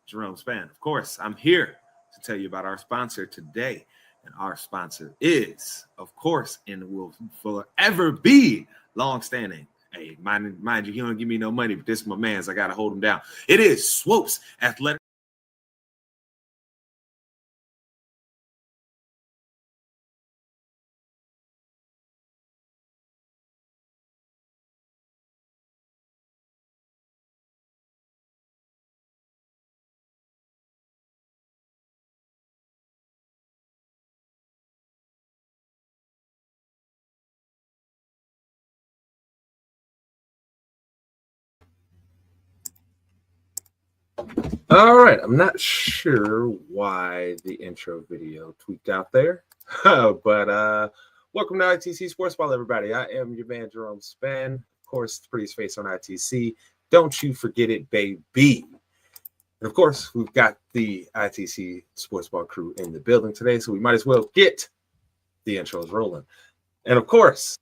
Jerome Span. Of course, I'm here to tell you about our sponsor today. And our sponsor is, of course, and will forever be long-standing. Hey, mind you, he don't give me no money, but this is my man's. I got to hold him down. It is Swope's Athletic. All right, I'm not sure why the intro video tweaked out there, but welcome to ITC Sportsbal, everybody. I am your man, Jerome Span. Of course, the prettiest face on ITC. Don't you forget it, baby. And of course, we've got the ITC Sportsball crew in the building today, so we might as well get the intros rolling. And of course,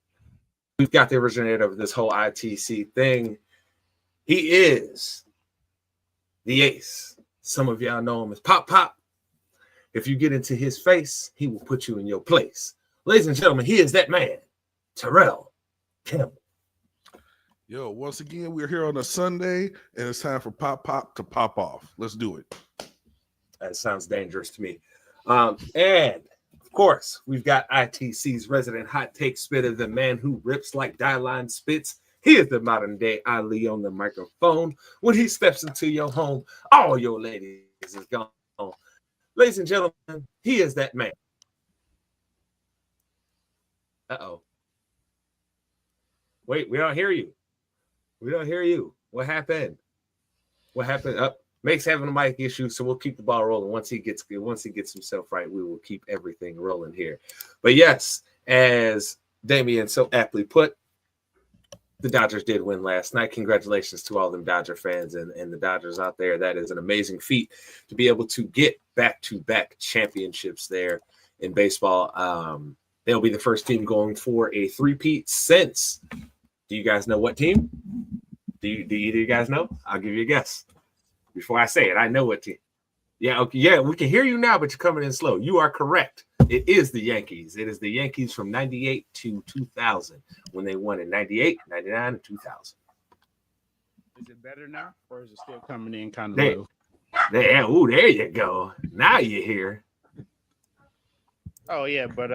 we've got the originator of this whole ITC thing. He is the ace. Some of y'all know him as Pop Pop. If you get into his face, he will put you in your place. Ladies and gentlemen, he is that man, Terrell Campbell. Yo, once again, we're here on a Sunday, and it's time for Pop Pop to pop off. Let's do it. That sounds dangerous to me. And, of course, we've got ITC's resident hot take spitter, the man who rips like die-line spits. He is the modern-day Ali on the microphone. When he steps into your home, all your ladies is gone. Ladies and gentlemen, he is that man. Uh-oh. Wait, we don't hear you. We don't hear you. What happened? What happened? Make's having a mic issue, so we'll keep the ball rolling. Once he gets himself right, we will keep everything rolling here. But yes, as Damian so aptly put, the Dodgers did win last night. Congratulations to all them Dodger fans and the Dodgers out there. That is an amazing feat to be able to get back-to-back championships there in baseball. They'll be the first team going for a three-peat since. Do you guys know what team? Do either of you guys know? I'll give you a guess. Before I say it, I know what team. Yeah, okay, yeah, we can hear you now, but you're coming in slow. You are correct. It is the Yankees. It is the Yankees from 98 to 2000 when they won in 98, 99, and 2000. Is it better now, or is it still coming in kind of low? There you go. Now you're here. Oh, yeah, but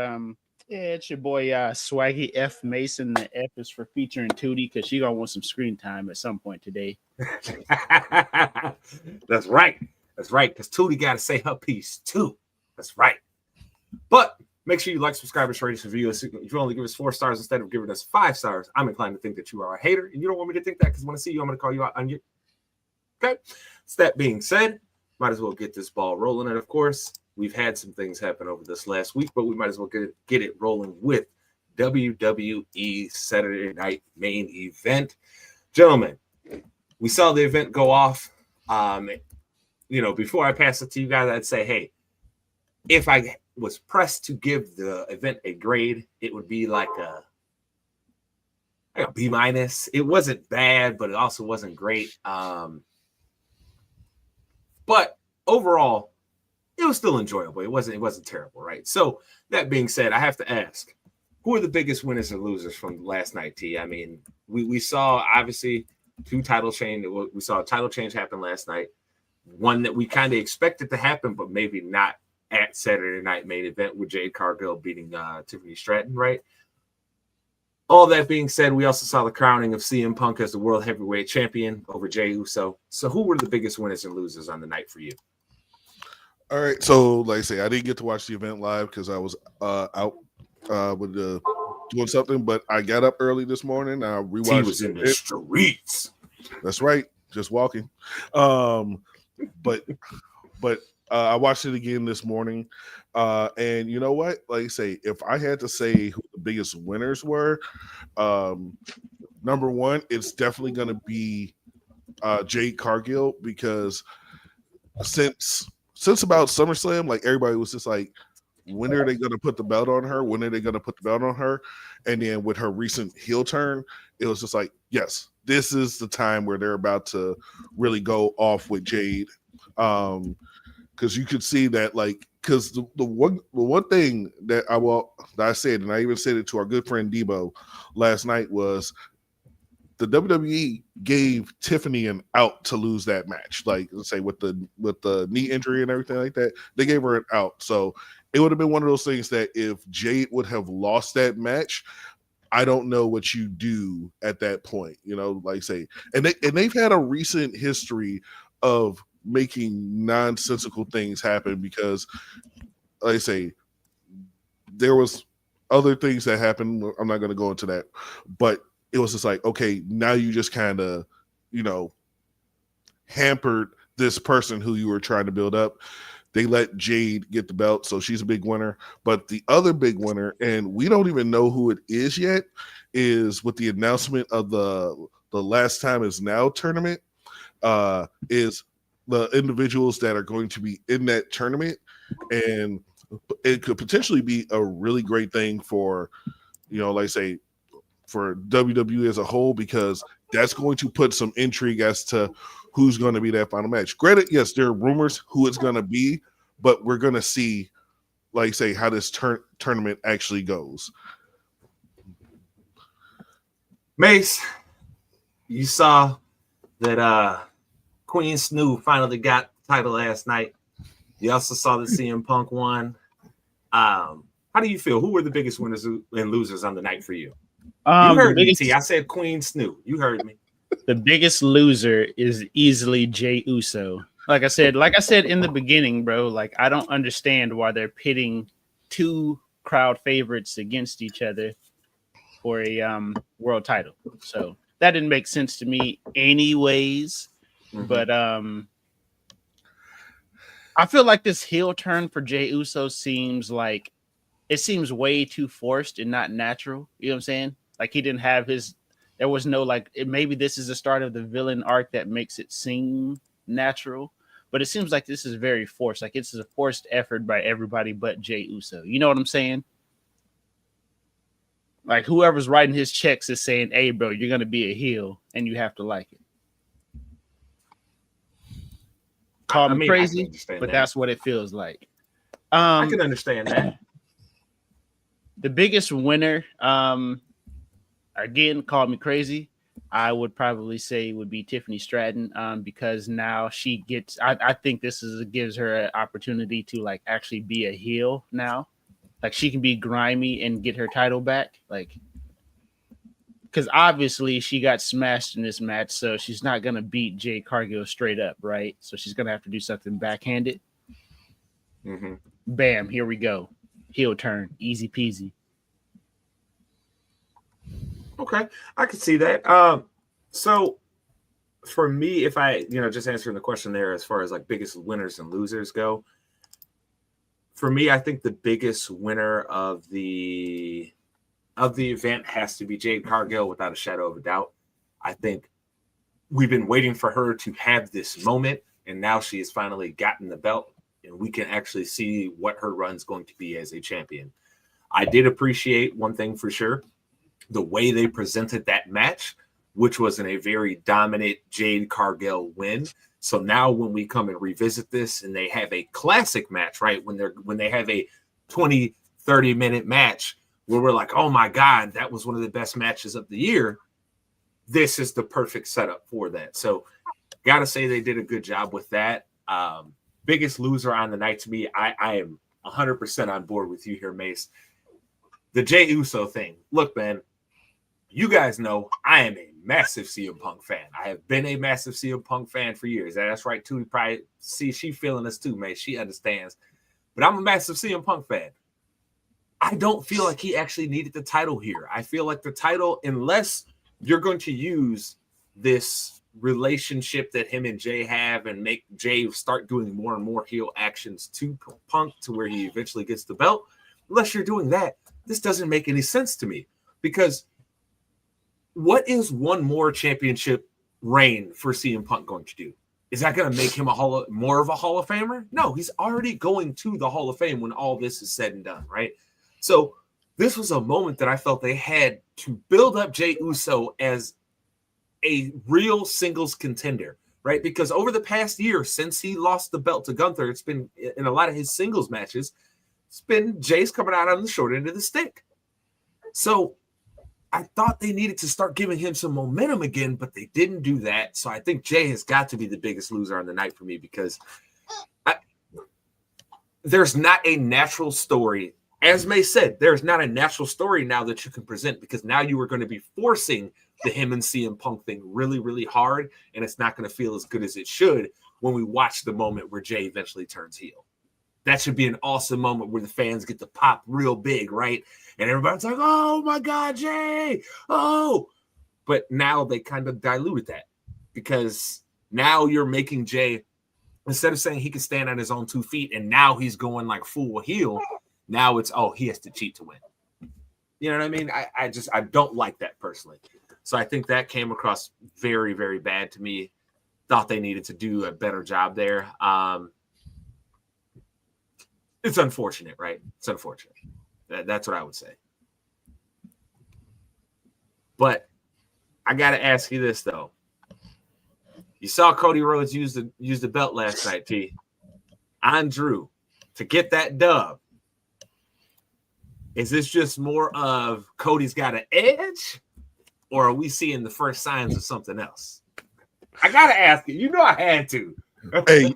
it's your boy Swaggy F. Mason. The F is for featuring Tootie because she going to want some screen time at some point today. That's right. That's right, because Tootie got to say her piece, too. That's right. But make sure you like, subscribe, and rate us, review us. If you only give us 4 stars instead of giving us 5 stars, I'm inclined to think that you are a hater, and you don't want me to think that because when I see you, I'm going to call you out on you. Okay? So that being said, might as well get this ball rolling. And, of course, we've had some things happen over this last week, but we might as well get it rolling with WWE Saturday Night Main Event. Gentlemen, we saw the event go off. Before I pass it to you guys, I'd say, hey, if I was pressed to give the event a grade, it would be like a B-. It wasn't bad, but it also wasn't great. But overall, it was still enjoyable. It wasn't terrible, right? So that being said, I have to ask, who are the biggest winners and losers from last night, T? I mean, we saw obviously 2 title change. We saw a title change happen last night. One that we kind of expected to happen, but maybe not at Saturday Night Main Event with Jade Cargill beating Tiffany Stratton, right? All that being said, we also saw the crowning of CM Punk as the World Heavyweight Champion over Jey Uso. So who were the biggest winners and losers on the night for you? All right, so like I say, I didn't get to watch the event live because I was out with doing something, but I got up early this morning. I rewatched. He was in the streets. That's right, just walking. But I watched it again this morning, and you know what? Like I say, if I had to say who the biggest winners were, number one, it's definitely going to be Jade Cargill, because since about SummerSlam, like everybody was just like, when are they going to put the belt on her? When are they going to put the belt on her? And then with her recent heel turn, it was just like, yes, this is the time where they're about to really go off with Jade. Because you could see that, like, because the one thing that I said, and I even said it to our good friend Debo last night, was the WWE gave Tiffany an out to lose that match. Like, let's say with the knee injury and everything like that, they gave her an out. So it would have been one of those things that if Jade would have lost that match, I don't know what you do at that point. You know, like say, and they've had a recent history of making nonsensical things happen because, like I say, there was other things that happened. I'm not going to go into that, but it was just like, okay, now you just kind of, you know, hampered this person who you were trying to build up. They let Jade get the belt, so she's a big winner. But the other big winner, and we don't even know who it is yet, is with the announcement of the Last Time Is Now tournament, is the individuals that are going to be in that tournament. And it could potentially be a really great thing for, you know, like say, for WWE as a whole, because that's going to put some intrigue as to who's going to be that final match. Granted, yes, there are rumors who it's going to be, but we're going to see, like say, how this tournament actually goes. Mace, you saw that Queen Snoo finally got the title last night. You also saw that CM Punk won. How do you feel? Who were the biggest winners and losers on the night for you? You heard me, T. I said Queen Snoo. You heard me. The biggest loser is easily Jey Uso. Like I said in the beginning, bro, like I don't understand why they're pitting two crowd favorites against each other for a world title. So that didn't make sense to me anyways. Mm-hmm. But I feel like this heel turn for Jey Uso seems way too forced and not natural. You know what I'm saying? Like he didn't have there was no maybe this is the start of the villain arc that makes it seem natural, but it seems like this is very forced. Like it's a forced effort by everybody but Jey Uso. You know what I'm saying? Like whoever's writing his checks is saying, "Hey, bro, you're gonna be a heel, and you have to like it." Call me crazy, but that's what it feels like. I can understand that. The biggest winner, again, call me crazy, I would probably say would be Tiffany Stratton, because now she gets. I think this gives her an opportunity to like actually be a heel now. Like she can be grimy and get her title back, like because obviously she got smashed in this match, so she's not gonna beat Jade Cargill straight up, right? So she's gonna have to do something backhanded. Mm-hmm. Bam! Here we go. Heel turn, easy peasy. Okay, I can see that. So for me, if I, just answering the question there as far as like biggest winners and losers go, for me, I think the biggest winner of the event has to be Jade Cargill without a shadow of a doubt. I think we've been waiting for her to have this moment, and now she has finally gotten the belt, and we can actually see what her run's going to be as a champion. I did appreciate one thing for sure, the way they presented that match, which was in a very dominant Jade Cargill win. So now when we come and revisit this and they have a classic match, right? When they have a 20, 30-minute match where we're like, oh my God, that was one of the best matches of the year. This is the perfect setup for that. So gotta say they did a good job with that. Biggest loser on the night to me, I am 100% on board with you here, Mace. The Jey Uso thing. Look, man, you guys know I am a massive CM Punk fan. I have been a massive CM Punk fan for years. That's right, too. Probably see she feeling us too, man. She understands. But I'm a massive CM Punk fan. I don't feel like he actually needed the title here. I feel like the title, unless you're going to use this relationship that him and Jay have and make Jay start doing more and more heel actions to Punk to where he eventually gets the belt, unless you're doing that, this doesn't make any sense to me. Because what is one more championship reign for CM Punk going to do? Is that going to make him more of a Hall of Famer? No, he's already going to the Hall of Fame when all this is said and done, right? So this was a moment that I felt they had to build up Jey Uso as a real singles contender, right? Because over the past year, since he lost the belt to Gunther, it's been in a lot of his singles matches, it's been Jay's coming out on the short end of the stick. So I thought they needed to start giving him some momentum again, but they didn't do that. So I think Jay has got to be the biggest loser on the night for me, because there's not a natural story. As May said, there's not a natural story now that you can present, because now you are going to be forcing the him and CM Punk thing really, really hard, and it's not going to feel as good as it should when we watch the moment where Jay eventually turns heel. That should be an awesome moment where the fans get to pop real big, right? And everybody's like, oh my God, Jay, oh. But now they kind of diluted that, because now you're making Jay, instead of saying he can stand on his own 2 feet, and now he's going like full heel, now it's, oh, he has to cheat to win. You know what I mean? I don't like that personally. So I think that came across very, very bad to me. Thought they needed to do a better job there. It's unfortunate, right? It's unfortunate. That's what I would say. But I got to ask you this, though. You saw Cody Rhodes use the belt last night, T. On Drew to get that dub. Is this just more of Cody's got an edge, or are we seeing the first signs of something else? I got to ask you. You know I had to. Hey,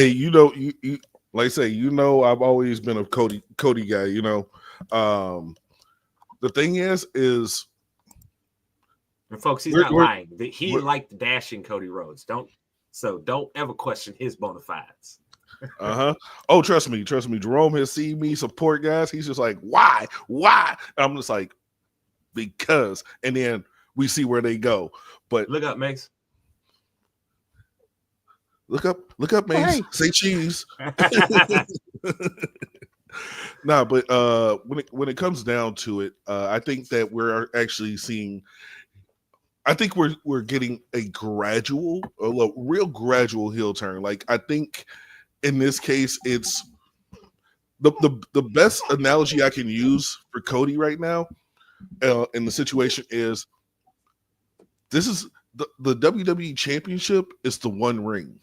you know, you like I say, you know, I've always been a Cody guy, you know. The thing is and folks, he's not lying. He liked dashing Cody Rhodes. Don't ever question his bona fides. Oh, trust me. Jerome has seen me support guys. He's just like, why? I'm just like, because, and then we see where they go. But look up, Mace. Look up, Mace. Hey. Say cheese. Nah, but when it comes down to it, I think that we're actually seeing. I think we're getting a real gradual heel turn. Like, I think in this case, it's the best analogy I can use for Cody right now in the situation is this is the WWE Championship is the one ring.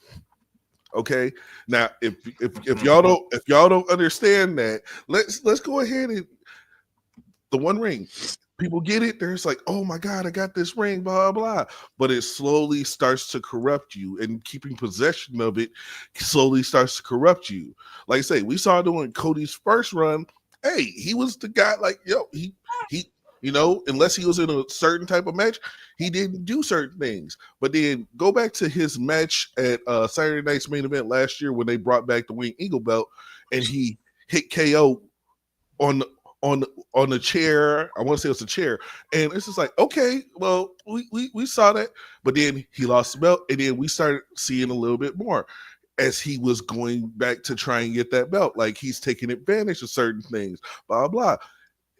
Okay, now if y'all don't understand that, let's go ahead and the one ring. People get it. There's like, oh my God, I got this ring, blah, blah. But it slowly starts to corrupt you, and keeping possession of it slowly starts to corrupt you. Like I say, we saw during Cody's first run, hey, he was the guy, like, yo, he you know, unless he was in a certain type of match, he didn't do certain things. But then go back to his match at Saturday Night's Main Event last year when they brought back the Wing Eagle belt, and he hit KO on the chair. I want to say it was a chair, and it's just like, okay, well, we saw that, but then he lost the belt, and then we started seeing a little bit more as he was going back to try and get that belt. Like, he's taking advantage of certain things, blah blah.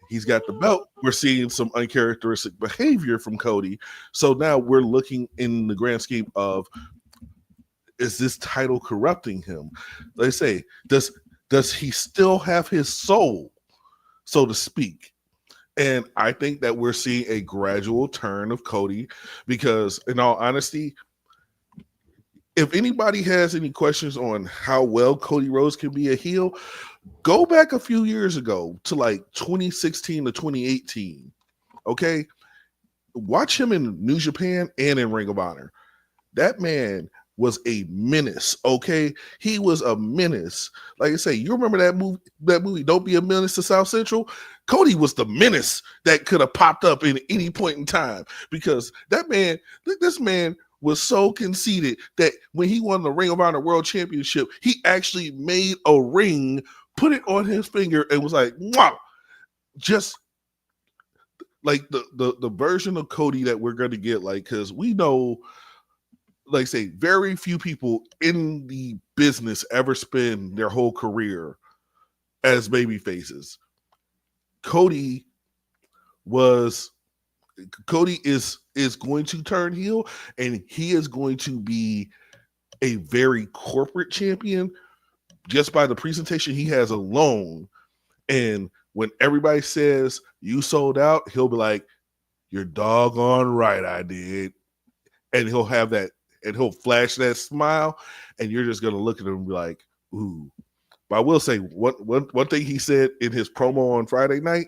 He's got the belt. We're seeing some uncharacteristic behavior from Cody. So now we're looking in the grand scheme of, is this title corrupting him? They say, does he still have his soul, so to speak? And I think that we're seeing a gradual turn of Cody, because in all honesty, if anybody has any questions on how well Cody Rhodes can be a heel, go back a few years ago to like 2016 to 2018. Okay. Watch him in New Japan and in Ring of Honor. That man was a menace. Okay. He was a menace. Like I say, you remember that movie, Don't Be a Menace to South Central? Cody was the menace that could have popped up in any point in time, because this man was so conceited that when he won the Ring of Honor World Championship, he actually made a ring, put it on his finger, and was like, "Mwah!" Just like the version of Cody that we're going to get. Like, because we know, like I say, very few people in the business ever spend their whole career as baby faces. Cody is going to turn heel, and he is going to be a very corporate champion just by the presentation he has alone. And when everybody says you sold out, he'll be like, "You're doggone right, I did," and he'll have that, and he'll flash that smile, and you're just gonna look at him and be like, "Ooh." But I will say one thing he said in his promo on Friday night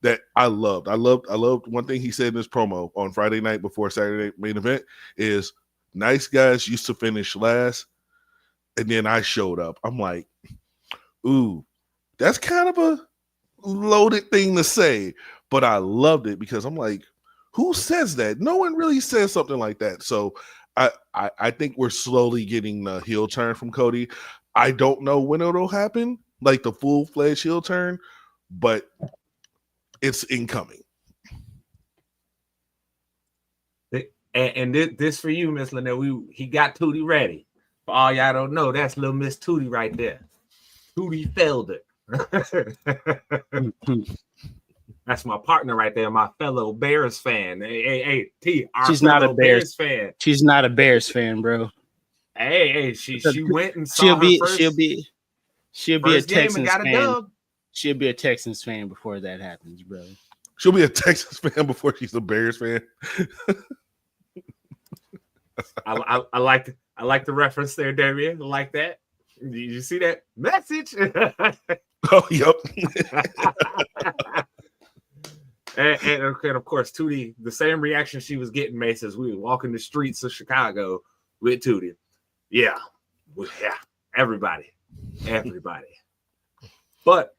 that I loved. I loved one thing he said in his promo on Friday night before Saturday main event is, "Nice guys used to finish last, and then I showed up." I'm like, ooh, that's kind of a loaded thing to say, but I loved it because I'm like, who says that? No one really says something like that. So I think we're slowly getting the heel turn from Cody. I don't know when it'll happen, like the full-fledged heel turn, but it's incoming. And this for you, Miss Linnell. He got Tootie ready. For all y'all don't know, that's little Miss Tootie right there. Tootie Felder. That's my partner right there, my fellow Bears fan. Hey, T. She's not a Bears fan. She's not a Bears fan, bro. Hey, she went and saw her first. She'll be a Texans fan. She'll be a Texans fan before that happens, bro. She'll be a Texans fan before she's a Bears fan. I like the reference there, Damian. I like that. Did you see that message? Oh, yep. and of course, Tootie, the same reaction she was getting, Mace, as we were walking the streets of Chicago with Tootie. Yeah, everybody. But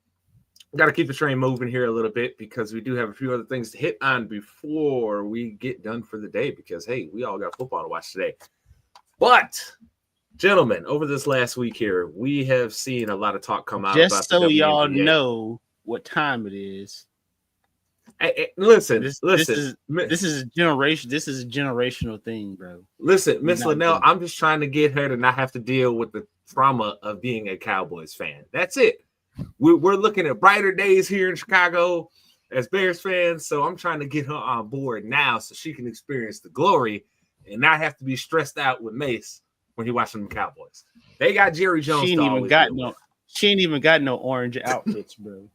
got to keep the train moving here a little bit because we do have a few other things to hit on before we get done for the day because, hey, we all got football to watch today. But, gentlemen, over this last week here, we have seen a lot of talk come out just about so the WNBA. Y'all know what time it is. Hey, listen. This is a generation. This is a generational thing, bro. Listen, Miss Linnell, I'm just trying to get her to not have to deal with the trauma of being a Cowboys fan. That's it. We're looking at brighter days here in Chicago as Bears fans, so I'm trying to get her on board now so she can experience the glory and not have to be stressed out with Mace when he watching the Cowboys. They got Jerry Jones. She ain't even got no orange outfits, bro.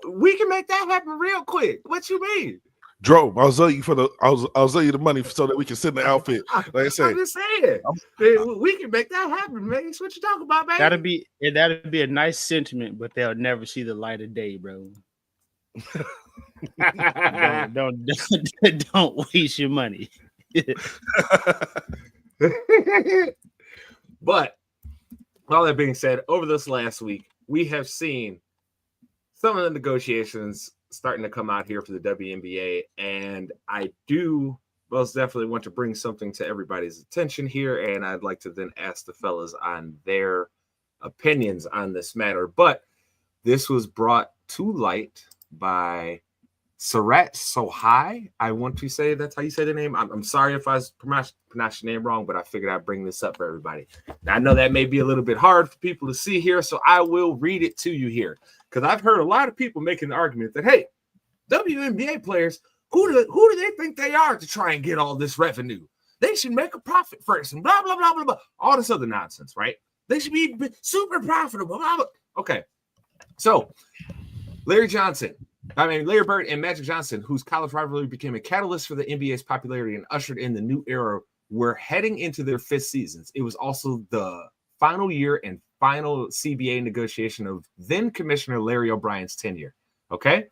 We can make that happen real quick. What you mean? Dro, I'll sell you the money so that we can send the outfit. Like I said, I'm just saying, we can make that happen, man. That's what you talking about, man. That'd be a nice sentiment, but they'll never see the light of day, bro. don't waste your money. But all that being said, over this last week, we have seen some of the negotiations starting to come out here for the WNBA, and I do most definitely want to bring something to everybody's attention here, and I'd like to then ask the fellas on their opinions on this matter. But this was brought to light by Sarat Sohai. I want to say that's how you say the name. I'm sorry if I pronounced your name wrong, but I figured I'd bring this up for everybody. Now, I know that may be a little bit hard for people to see here, so I will read it to you here. Because I've heard a lot of people making the argument that, hey, WNBA players, who do they think they are to try and get all this revenue? They should make a profit first and blah, blah, blah, blah, blah. All this other nonsense, right? They should be super profitable. Blah, blah. Okay. So, Larry Bird and Magic Johnson, whose college rivalry became a catalyst for the NBA's popularity and ushered in the new era, were heading into their fifth seasons. It was also the final year and final CBA negotiation of then Commissioner Larry O'Brien's tenure. Okay?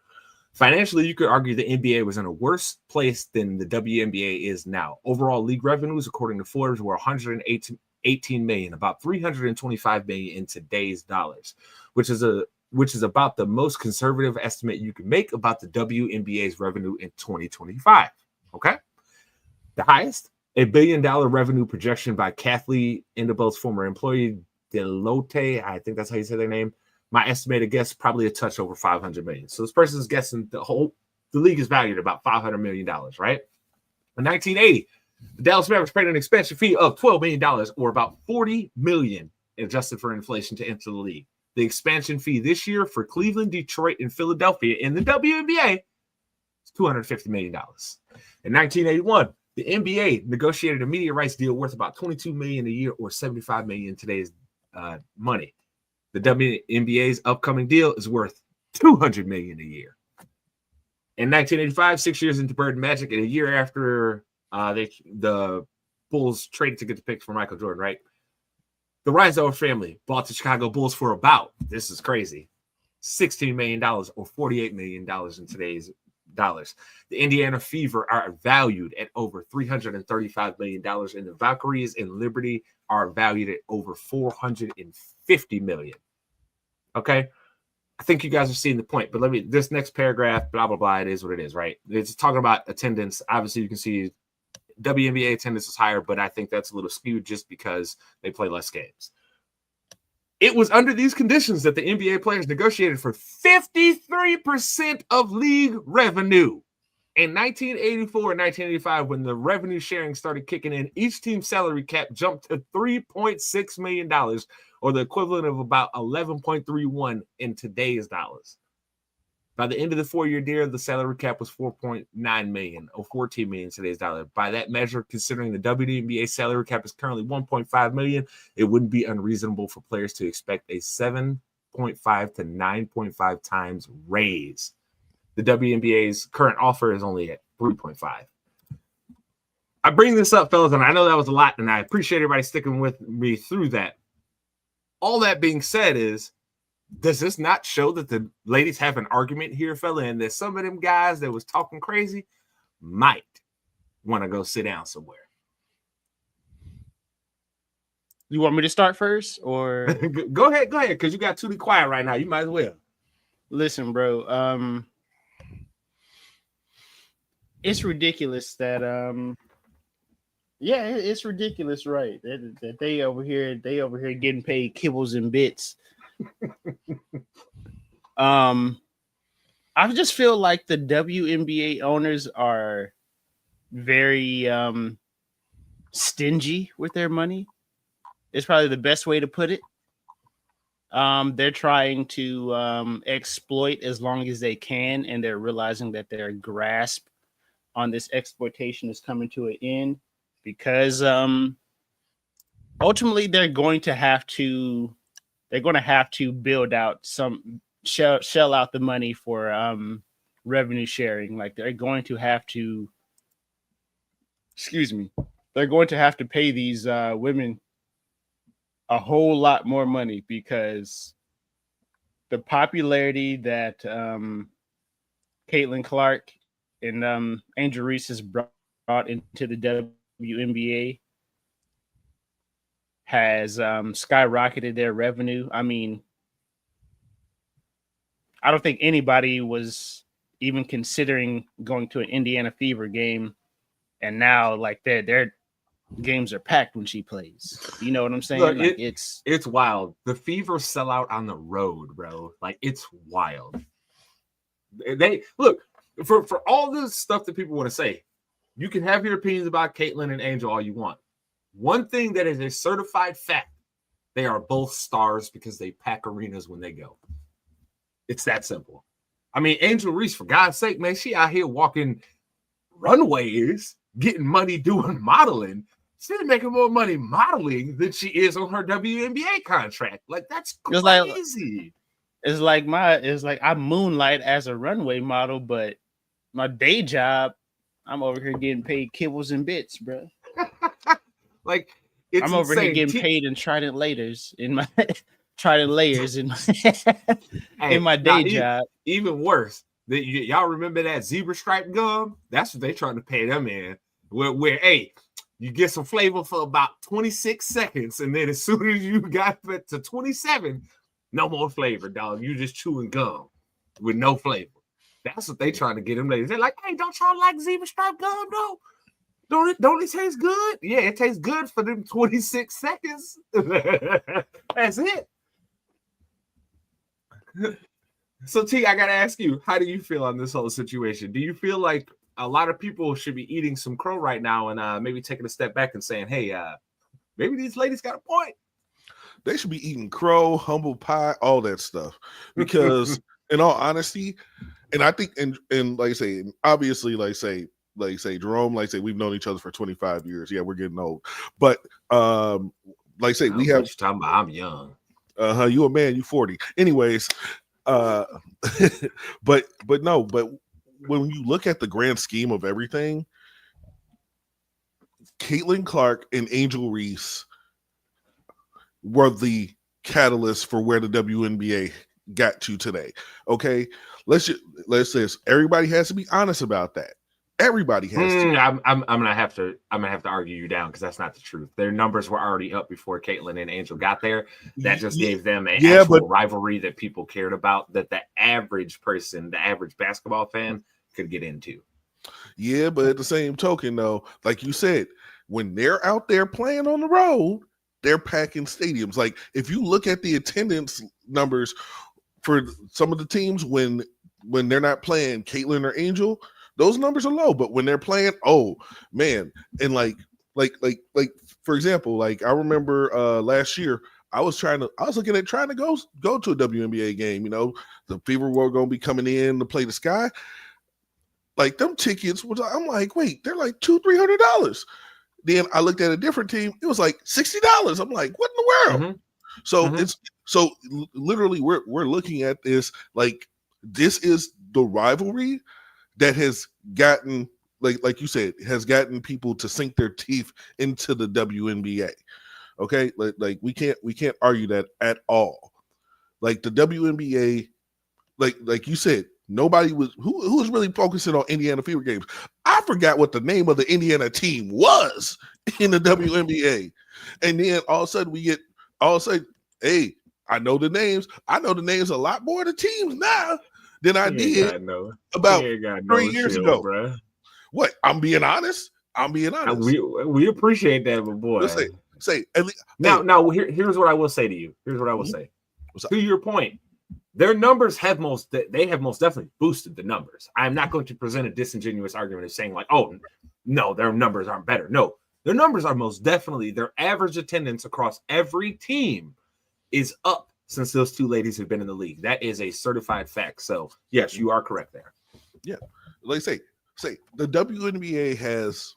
Financially, you could argue the NBA was in a worse place than the WNBA is now. Overall league revenues, according to Forbes, were $118 million, about $325 million in today's dollars, which is about the most conservative estimate you can make about the WNBA's revenue in 2025. Okay? The highest, $1 billion revenue projection by Kathleen Endabel's former employee, Delote, I think that's how you say their name. My estimated guess, probably a touch over $500 million. So this person is guessing the league is valued at about $500 million, right? In 1980, the Dallas Mavericks paid an expansion fee of $12 million, or about $40 million adjusted for inflation, to enter the league. The expansion fee this year for Cleveland, Detroit, and Philadelphia in the WNBA is $250 million. In 1981, the NBA negotiated a media rights deal worth about $22 million a year, or $75 million in today's money. The WNBA's upcoming deal is worth $200 million a year. In 1985, 6 years into Bird and Magic, and a year after the Bulls traded to get the picks for Michael Jordan, right? The Reinsdorf family bought the Chicago Bulls for about, this is crazy, $16 million or $48 million in today's dollars. The Indiana Fever are valued at over $335 million, and the Valkyries and Liberty are valued at over $450 million. Okay? I think you guys are seeing the point, but this next paragraph, blah, blah, blah, it is what it is, right? It's talking about attendance. Obviously, you can see WNBA attendance is higher, but I think that's a little skewed just because they play less games. It was under these conditions that the NBA players negotiated for 53% of league revenue. In 1984 and 1985, when the revenue sharing started kicking in, each team's salary cap jumped to $3.6 million, or the equivalent of about 11.31 in today's dollars. By the end of the 4-year deal, the salary cap was $4.9 million or $14 million in today's dollar. By that measure, considering the WNBA salary cap is currently $1.5 million, it wouldn't be unreasonable for players to expect a 7.5 to 9.5 times raise. The WNBA's current offer is only at 3.5. I bring this up, fellas, and I know that was a lot, and I appreciate everybody sticking with me through that. All that being said is, does this not show that the ladies have an argument here, fella, and that some of them guys that was talking crazy might want to go sit down somewhere? You want me to start first, or go ahead, because you got too quiet right now. You might as well. Listen, bro. It's ridiculous that it's ridiculous, right? That they over here getting paid kibbles and bits. I just feel like the WNBA owners are very stingy with their money. It's probably the best way to put it. They're trying to exploit as long as they can, and they're realizing that their grasp on this exploitation is coming to an end, because ultimately they're going to have to build out some shell out the money for revenue sharing. Like they're going to have to pay these women a whole lot more money, because the popularity that Caitlin Clark and Angel Reese has brought into the WNBA has skyrocketed their revenue. I mean, I don't think anybody was even considering going to an Indiana Fever game, and now like their games are packed when she plays. You know what I'm saying? Look, like, it's wild. The Fever sell out on the road, bro. Like, it's wild. They look for all this stuff that people want to say. You can have your opinions about Caitlin and Angel all you want. One thing that is a certified fact: they are both stars because they pack arenas when they go. It's that simple. I mean, Angel Reese, for God's sake, man, she out here walking runways, getting money doing modeling. She's making more money modeling than she is on her WNBA contract. Like, that's crazy. It's like I moonlight as a runway model, but my day job, I'm over here getting paid kibbles and bits, bro. Like, it's I'm over insane. here getting paid in trident layers in my in my day job. Even worse, y'all remember that zebra stripe gum? That's what they trying to pay them in. Where hey, you get some flavor for about 26 seconds, and then as soon as you got to 27, no more flavor, dog. You just chewing gum with no flavor. That's what they trying to get them ladies. They're like, hey, don't y'all like zebra stripe gum, though? Don't it taste good? Yeah, it tastes good for them 26 seconds. That's it. So, T, I gotta ask you, how do you feel on this whole situation? Do you feel like a lot of people should be eating some crow right now and maybe taking a step back and saying, hey, maybe these ladies got a point? They should be eating crow, humble pie, all that stuff. Because in all honesty, and I think, and like I say, obviously, like say Jerome, like say, we've known each other for 25 years. Yeah, we're getting old. But like I say, we have. Talking about, I'm young. You a man, you 40. Anyways, but when you look at the grand scheme of everything, Caitlin Clark and Angel Reese were the catalyst for where the WNBA got to today. Okay, let's say this. Everybody has to be honest about that. Everybody has to. I'm gonna have to argue you down because that's not the truth. Their numbers were already up before Caitlin and Angel got there. That just gave them an actual rivalry that people cared about, that the average person, the average basketball fan, could get into. Yeah, but at the same token, though, like you said, when they're out there playing on the road, they're packing stadiums. Like if you look at the attendance numbers for some of the teams when they're not playing Caitlin or Angel, those numbers are low. But when they're playing, oh man, and like for example, like I remember last year, I was looking at trying to go to a WNBA game. You know, the people were going to be coming in to play the Sky. Like them tickets was, I'm like, wait, they're like $200-$300. Then I looked at a different team, it was like $60. I'm like, what in the world? Mm-hmm. So it's literally we're looking at this like this is the rivalry that has gotten like you said has gotten people to sink their teeth into the WNBA. Okay, like we can't argue that at all. Like the WNBA, like you said, nobody was who was really focusing on Indiana Fever games. I forgot what the name of the Indiana team was in the WNBA, and then all of a sudden, hey, I know the names. I know the names a lot more of the teams now than I did about 3 years ago. Bro. What? I'm being honest. We appreciate that, but boy. Let's say now. Here's what I will say to you. Here's what I will say. To your point, their numbers have most definitely boosted the numbers. I'm not going to present a disingenuous argument of saying like, oh no, their numbers aren't better. No, their numbers are most definitely, their average attendance across every team is up since those two ladies have been in the league. That is a certified fact. So yes, you are correct there. Yeah, like say the WNBA has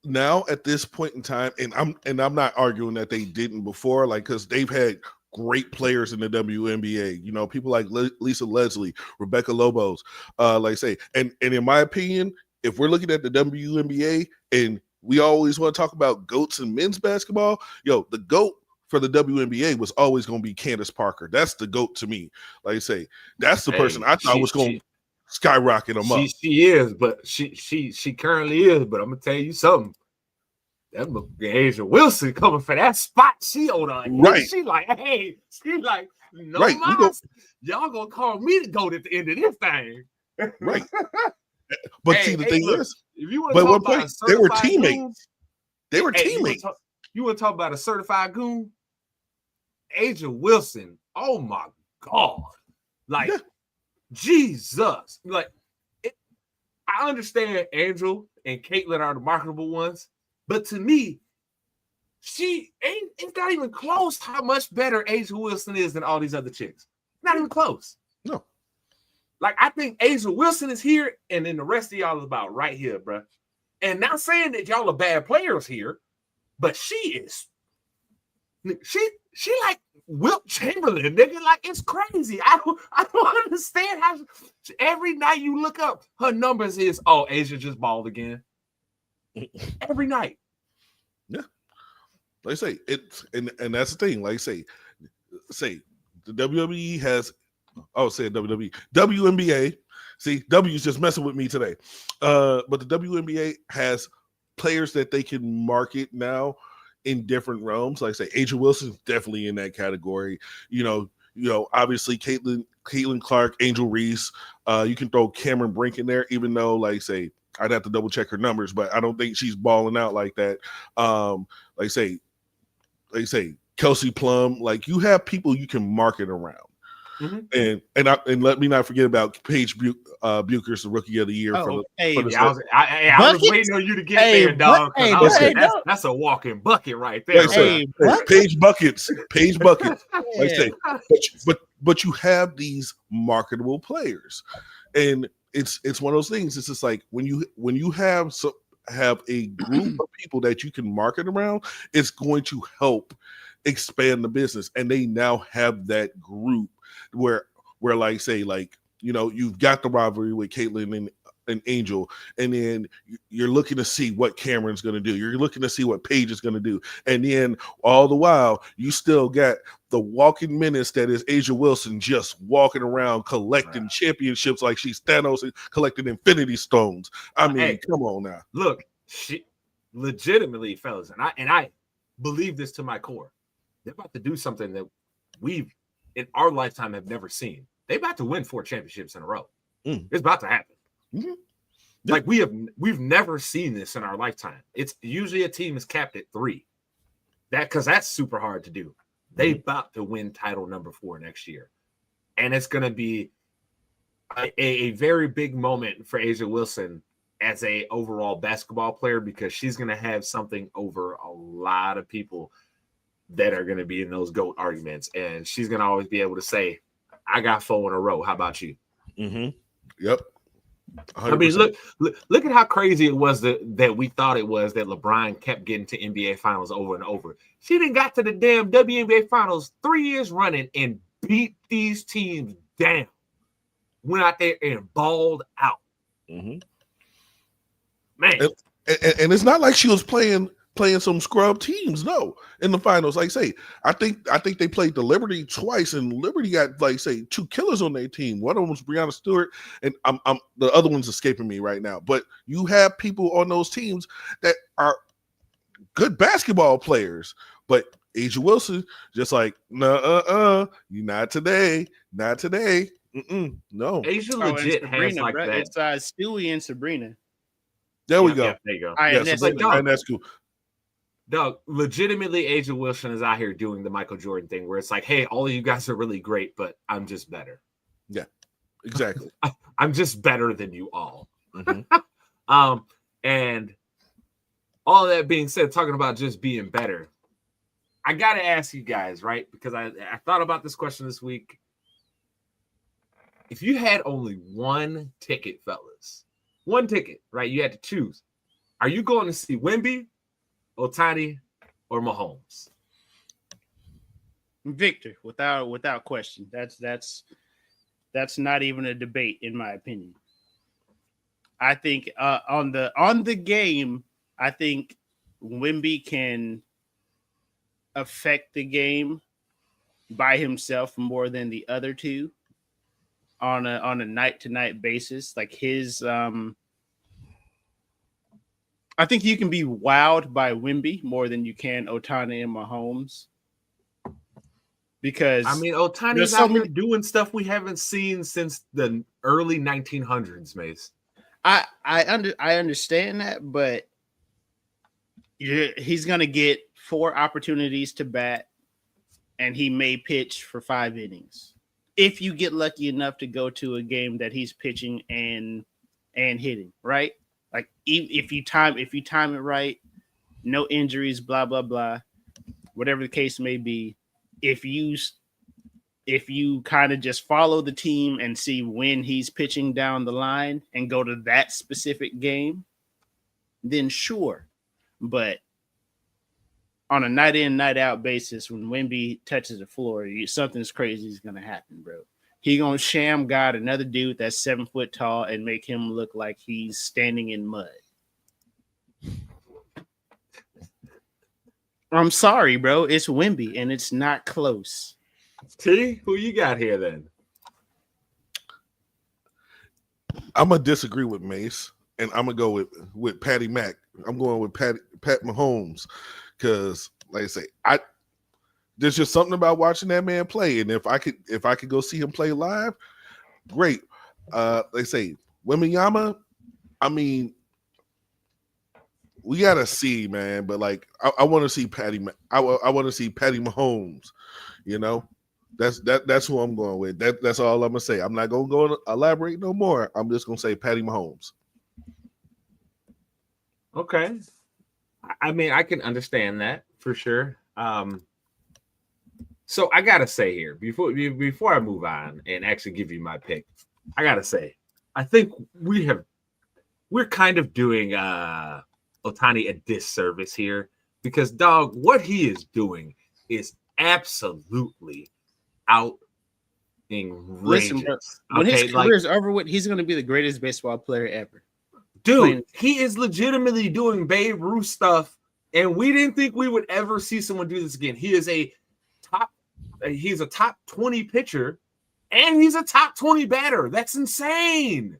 now at this point in time, and I'm not arguing that they didn't before, like because they've had great players in the WNBA, you know, people like Lisa Leslie, Rebecca Lobos, like say, and in my opinion, if we're looking at the WNBA and we always want to talk about GOATs in men's basketball, the GOAT for the WNBA was always going to be Candace Parker. That's the GOAT to me. Like I say, that's the person I thought was going to skyrocket them up. She is, but she currently is, but I'm going to tell you something. That Asia Wilson coming for that spot. She on right. She like, no, right. Y'all gonna call me the GOAT at the end of this thing, right? But see, the thing is, if you want to talk about they were teammates. They were teammates. You want to talk about a certified goon? Asia Wilson. Oh my God! Like Jesus! Like I understand Angel and Caitlin are the marketable ones. But to me, it's not even close how much better Asia Wilson is than all these other chicks. Not even close. No. Like, I think Asia Wilson is here, and then the rest of y'all is about right here, bro. And not saying that y'all are bad players here, but she like Wilt Chamberlain, nigga. Like, it's crazy. I don't understand how every night you look up, her numbers is, oh, Asia just balled again. Every night. Yeah. Like I say, it's and that's the thing. Like I say the WWE has WNBA. See, W's just messing with me today. But the WNBA has players that they can market now in different realms. Like I say, Asia Wilson's definitely in that category. You know, obviously Caitlin Clark, Angel Reese. You can throw Cameron Brink in there, even though, like I say, I'd have to double check her numbers, but I don't think she's balling out like that. Like say Kelsey Plum, like you have people you can market around. Mm-hmm. And let me not forget about Paige Buchers, the Rookie of the Year. I was waiting on you to get there, dog. That's a walking bucket right there. Paige Buckets. Like say, but you have these marketable players, and it's one of those things. It's just like when you have a group of people that you can market around, it's going to help expand the business. And they now have that group where like say, like, you know, you've got the rivalry with Caitlyn and Angel, and then you're looking to see what Cameron's going to do. You're looking to see what Paige is going to do. And then all the while, you still got the walking menace that is Asia Wilson, just walking around collecting championships like she's Thanos and collecting Infinity Stones. I mean, hey, come on now. Look, she legitimately, fellas, and I believe this to my core. They're about to do something that we've in our lifetime have never seen. They're about to win 4 championships in a row. It's about to happen. Mm-hmm. Like we've never seen this in our lifetime. It's usually a team is capped at 3. Because that's super hard to do. They about to win title number 4 next year. And it's going to be a very big moment for Asia Wilson as a overall basketball player, because she's going to have something over a lot of people that are going to be in those GOAT arguments. And she's going to always be able to say, I got 4 in a row. How about you? Mm-hmm. Yep. 100%. I mean, look at how crazy it was that we thought it was that LeBron kept getting to NBA Finals over and over. She didn't got to the damn WNBA Finals 3 years running and beat these teams down. Went out there and balled out. Mm-hmm. Man. And it's not like she was playing some scrub teams, no, in the finals. Like say, I think they played the Liberty twice, and Liberty got like say 2 killers on their team. One of them was Breonna Stewart, and I'm the other one's escaping me right now. But you have people on those teams that are good basketball players, but Asia Wilson just like you not today. No, Asia legit has like bro, that. It's Stewie and Sabrina. There we go. Yeah, there you go. All right, Yeah, and that's, like, dog, and that's cool. Dog, legitimately, Asia Wilson is out here doing the Michael Jordan thing where it's like, hey, all of you guys are really great, but I'm just better. Yeah, exactly. I'm just better than you all. Mm-hmm. And all of that being said, talking about just being better, I got to ask you guys, right? Because I thought about this question this week. If you had only one ticket, fellas, one ticket, right? You had to choose. Are you going to see Wemby, Ohtani, or Mahomes? Victor, without question. That's not even a debate, in my opinion. I think on the game, I think Wemby can affect the game by himself more than the other two on a night-to-night basis. Like his I think you can be wowed by Wemby more than you can Ohtani and Mahomes. Because I mean, Ohtani's out here doing stuff we haven't seen since the early 1900s, Mace. I understand that, but he's gonna get 4 opportunities to bat, and he may pitch for 5 innings. If you get lucky enough to go to a game that he's pitching and hitting, right? Like if you time it right, no injuries, blah blah blah, whatever the case may be. If you kind of just follow the team and see when he's pitching down the line and go to that specific game, then sure. But on a night in, night out basis, when Wemby touches the floor, something's crazy is going to happen, bro. He going to sham God another dude that's 7 foot tall and make him look like he's standing in mud. I'm sorry, bro. It's Wemby, and it's not close. T, who you got here then? I'm gonna disagree with Mace, and I'm gonna go with Patty Mac. I'm going with Pat Mahomes because, like I say, there's just something about watching that man play, and if I could go see him play live, great. They say Wembanyama. I mean, we gotta see, man. But like, I want to see Patty. I want to see Patty Mahomes. You know, that's who I'm going with. That's all I'm gonna say. I'm not gonna go elaborate no more. I'm just gonna say Patty Mahomes. Okay, I mean, I can understand that for sure. So I gotta say here before I move on and actually give you my pick, I gotta say I think we're kind of doing Ohtani a disservice here because, dog, what he is doing is absolutely outrageous. Listen, bro, when his career is over with, he's going to be the greatest baseball player ever. Dude, he is legitimately doing Babe Ruth stuff, and we didn't think we would ever see someone do this again. He's a top 20 pitcher, and he's a top 20 batter. That's insane.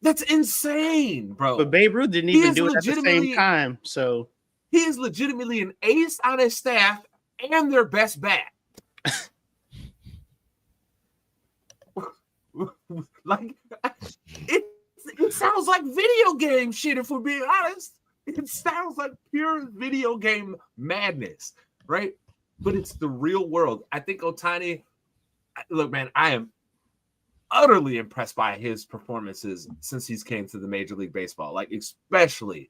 That's insane, bro. But Babe Ruth didn't even do it at the same time. So he is legitimately an ace on his staff and their best bat. Like it sounds like video game shit, if we're being honest. It sounds like pure video game madness, right? But it's the real world. I think Ohtani, look, man, I am utterly impressed by his performances since he's came to the Major League Baseball. Like, especially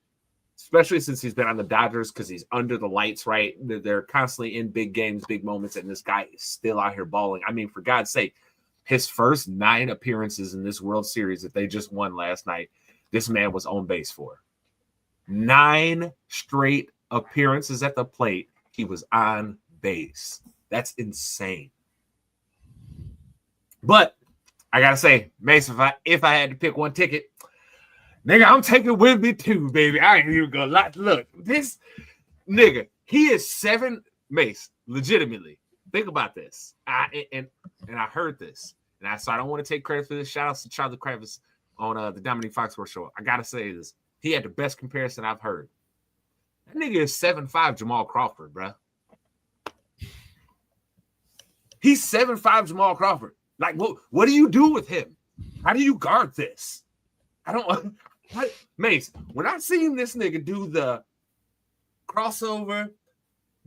since he's been on the Dodgers, because he's under the lights, right? They're constantly in big games, big moments, and this guy is still out here balling. I mean, for God's sake, his first 9 appearances in this World Series that they just won last night, this man was on base for. 9 straight appearances at the plate, he was on base. That's insane. But I gotta say, Mason, if I had to pick one ticket, nigga, I'm taking Wemby too, baby. I ain't even gonna lie. Look, this nigga, he is 7 Mace, legitimately. Think about this. I heard this, so I don't want to take credit for this. Shout out to Charlie Kravitz on the Dominique Foxworth show. I gotta say this. He had the best comparison I've heard. That nigga is 7'5" Jamal Crawford, bro. He's 7'5" Jamal Crawford. Like, what do you do with him? How do you guard this? I don't. Mace, when I seen this nigga do the crossover,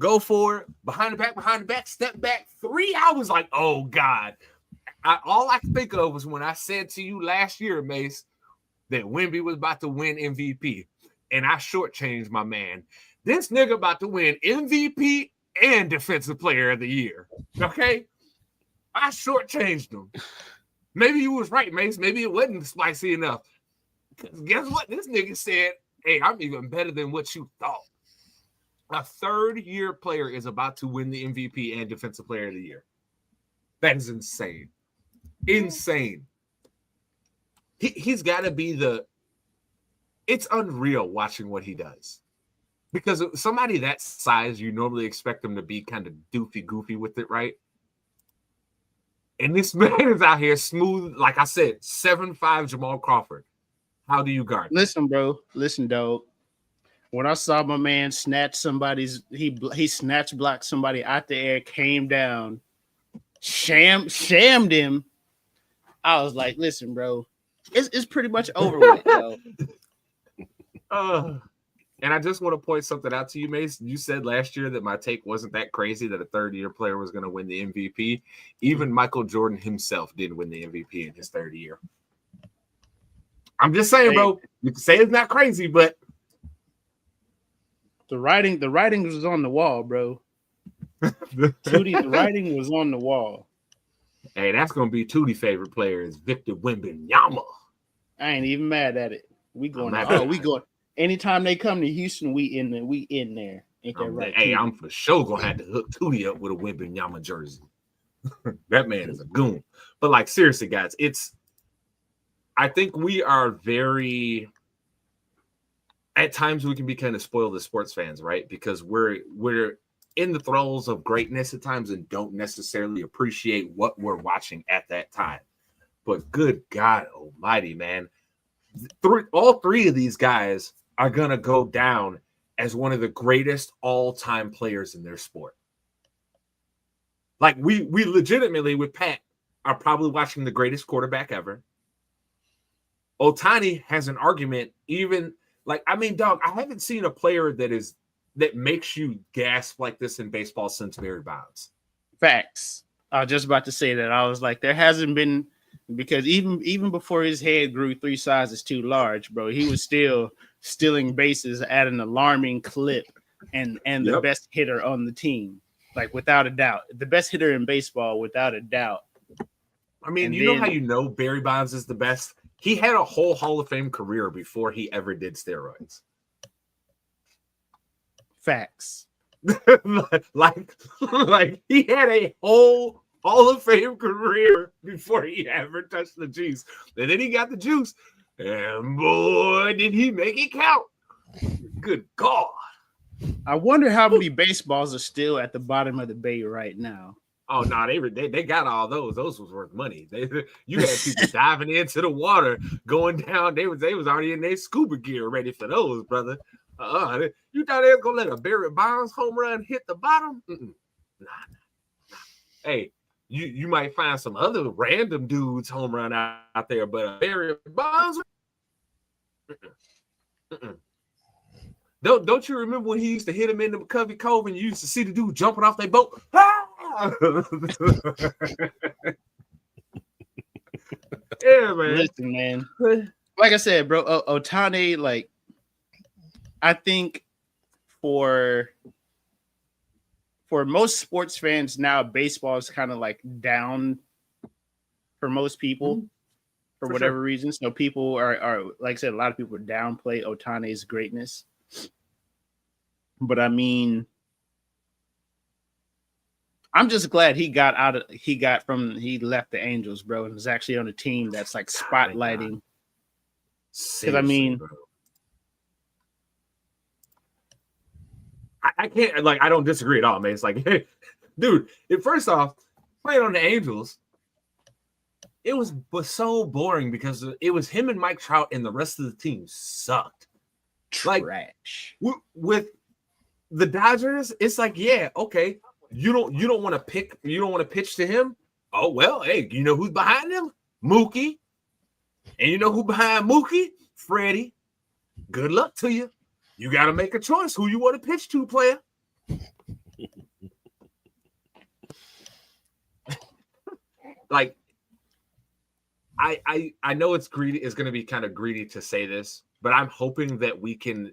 go forward, behind the back, step back 3, I was like, oh God. All I could think of was when I said to you last year, Mace, that Wemby was about to win MVP, and I shortchanged my man. This nigga about to win MVP and Defensive Player of the Year. Okay? I shortchanged him. Maybe you was right, Mace. Maybe it wasn't spicy enough. Because guess what? This nigga said, hey, I'm even better than what you thought. A third-year player is about to win the MVP and Defensive Player of the Year. That is insane. Insane. He's got to be it's unreal watching what he does. Because somebody that size, you normally expect him to be kind of goofy with it, right? And this man is out here smooth, like I said, 7'5" Jamal Crawford. How do you guard? Listen, bro. Listen, dog. When I saw my man snatch he snatch blocked somebody out the air, came down, shammed him. I was like, listen, bro, it's pretty much over with, bro. And I just want to point something out to you, Mace. You said last year that my take wasn't that crazy, that a third-year player was going to win the MVP. Even Michael Jordan himself didn't win the MVP in his third year. I'm just saying, bro. You can say it's not crazy, but the writing was on the wall, bro. Tootie, the writing was on the wall. Hey, that's going to be Tootie's favorite player is Victor Wembanyama. I ain't even mad at it. We going. We going. Anytime they come to Houston, we in there. Ain't that right? Hey, I'm for sure gonna have to hook Tootie up with a Wembanyama jersey. That man is a goon. But like, seriously, guys, I think we are very. At times, we can be kind of spoiled as sports fans, right? Because we're in the throes of greatness at times and don't necessarily appreciate what we're watching at that time. But good God Almighty, man, all 3 of these guys are going to go down as one of the greatest all-time players in their sport. Like, we legitimately, with Pat, are probably watching the greatest quarterback ever. Ohtani has an argument, even, like, I mean, dog, I haven't seen a player that makes you gasp like this in baseball since Barry Bonds. Facts. I was just about to say that. I was like, there hasn't been, because even before his head grew 3 sizes too large, bro, he was still stealing bases at an alarming clip and the best hitter on the team, like, without a doubt. The best hitter in baseball, without a doubt. I mean, know how you know Barry Bonds is the best? He had a whole Hall of Fame career before he ever did steroids. Facts. like he had a whole Hall of Fame career before he ever touched the juice. And then he got the juice, and boy, did he make it count. Good God. I wonder how many baseballs are still at the bottom of the bay right now. Oh no, they got all those. Those was worth money. You had people diving into the water, going down. They was already in their scuba gear, ready for those, brother. You thought they was gonna let a Barry Bonds home run hit the bottom? Nah. Hey, you might find some other random dudes home run out there, but a Barry Bonds. Don't you remember when he used to hit him in the Covey Cove and you used to see the dude jumping off their boat? Yeah, man. Listen, man. Like I said, bro, Ohtani, like, I think for most sports fans now, baseball is kind of like down for most people for whatever reason. So people are, like I said, a lot of people downplay Ohtani's greatness. But I mean, I'm just glad he left the Angels, bro, and was actually on a team that's like spotlighting. Because I mean, bro. I can't, like, I don't disagree at all, man. It's like, hey, dude, first off, playing on the Angels, it was so boring because it was him and Mike Trout, and the rest of the team sucked. Trash. Like, with the Dodgers, it's like, yeah, okay, you don't want to pitch to him. Oh well, hey, you know who's behind him? Mookie. And you know who behind Mookie? Freddie. Good luck to you. You got to make a choice who you want to pitch to, player. Like, I know it's greedy. It's going to be kind of greedy to say this, but I'm hoping that we can,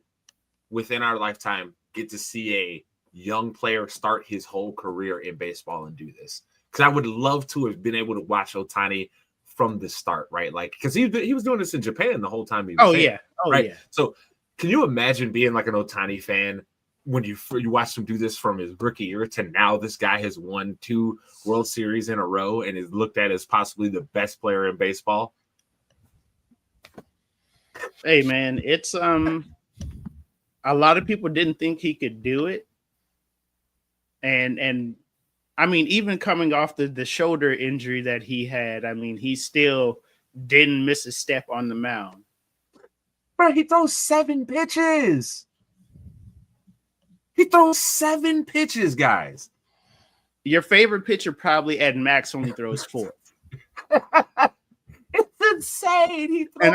within our lifetime, get to see a young player start his whole career in baseball and do this. Because I would love to have been able to watch Ohtani from the start, right? Like, because he was doing this in Japan the whole time he was there, right? Yeah. So can you imagine being like an Ohtani fan when you watched him do this from his rookie year to now? This guy has won 2 World Series in a row and is looked at as possibly the best player in baseball. Hey man, it's a lot of people didn't think he could do it, and I mean, even coming off the shoulder injury that he had, I mean, he still didn't miss a step on the mound. Bro, he throws 7 pitches. He throws 7 pitches, guys. Your favorite pitcher probably at max only throws 4. It's insane. He throws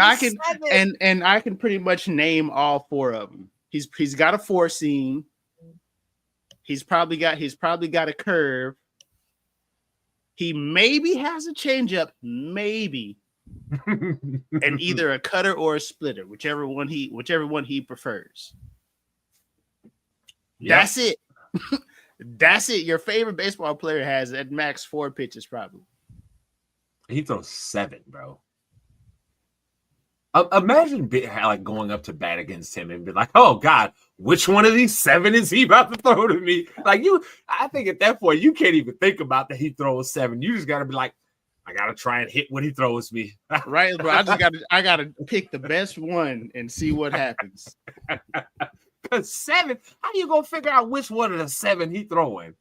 and I can pretty much name all 4 of them. He's got a 4-seam. He's probably got a curve. He maybe has a changeup, maybe. And either a cutter or a splitter, whichever one he prefers. Yep. That's it. That's it. Your favorite baseball player has at max 4 pitches, probably. He throws 7, bro. Imagine like going up to bat against him and be like, "Oh God, which one of these 7 is he about to throw to me?" Like I think at that point you can't even think about that he throws 7. You just got to be like, I got to try and hit what he throws me. Right, bro. I got to pick the best one and see what happens. Because 7, how you gonna figure out which one of the 7 he throwing?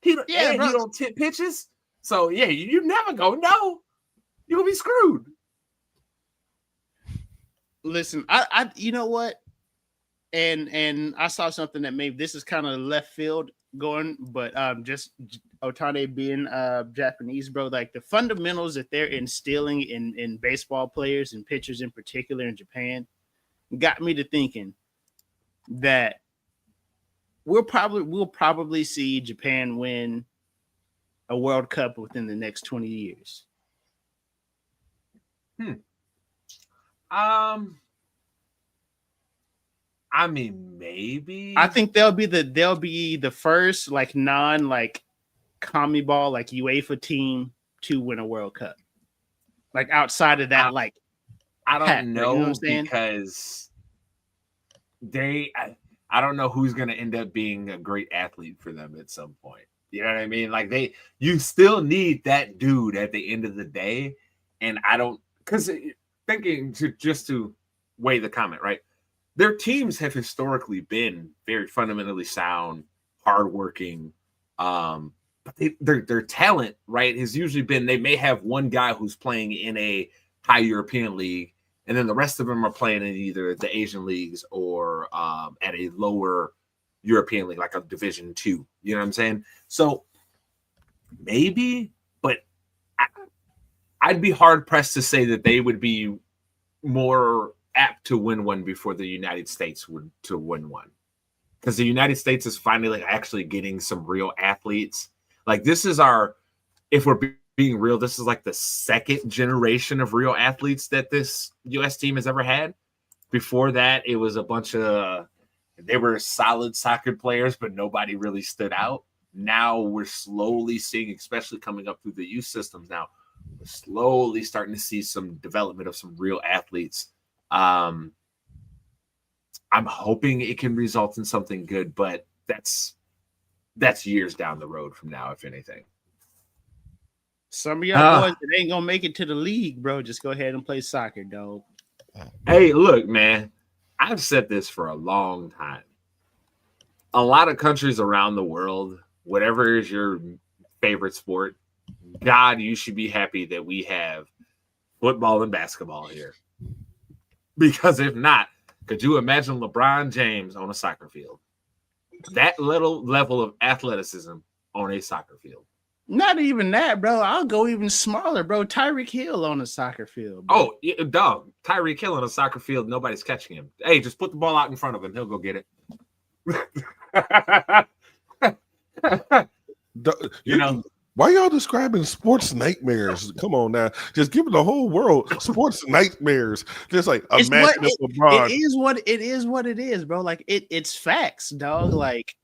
He don't tip pitches, so yeah, you never gonna know. You're gonna be screwed. Listen, I you know what? And I saw something that maybe this is kind of left field going, but just Ohtani being Japanese, bro, like the fundamentals that they're instilling in baseball players and pitchers in particular in Japan got me to thinking that we'll probably see Japan win a World Cup within the next 20 years. I mean, maybe. I think they'll be the first like non like CONMEBOL like UEFA team to win a World Cup. Like outside of that, I don't know, because I I don't know who's going to end up being a great athlete for them at some point. You know what I mean? Like you still need that dude at the end of the day. And I don't, because thinking to weigh the comment, right? Their teams have historically been very fundamentally sound, hardworking. But their talent, right, has usually been, they may have one guy who's playing in a high European league, and then the rest of them are playing in either the Asian leagues or at a lower European league, like a Division II. You know what I'm saying? So maybe, but I'd be hard pressed to say that they would be more apt to win one before the United States would to win one, because the United States is finally like actually getting some real athletes. Like this is if we're being real, this is like the second generation of real athletes that this U.S. team has ever had. Before that, it was a bunch of, they were solid soccer players, but nobody really stood out. Now we're slowly seeing, especially coming up through the youth systems now, we're slowly starting to see some development of some real athletes. I'm hoping it can result in something good, but that's years down the road from now, if anything. Some of y'all boys that ain't gonna make it to the league, bro, just go ahead and play soccer, dog. Hey, look, man, I've said this for a long time. A lot of countries around the world, whatever is your favorite sport, God, you should be happy that we have football and basketball here. Because if not, could you imagine LeBron James on a soccer field? That little level of athleticism on a soccer field. Not even that, bro. I'll go even smaller, bro. Tyreek Hill on a soccer field, bro. Oh, yeah, dog. Tyreek Hill on a soccer field, nobody's catching him. Hey, just put the ball out in front of him. He'll go get it. You know, why y'all describing sports nightmares? Come on now, just give the whole world sports nightmares. Just like imagine if LeBron. It is what it is, bro. Like it's facts, dog. Like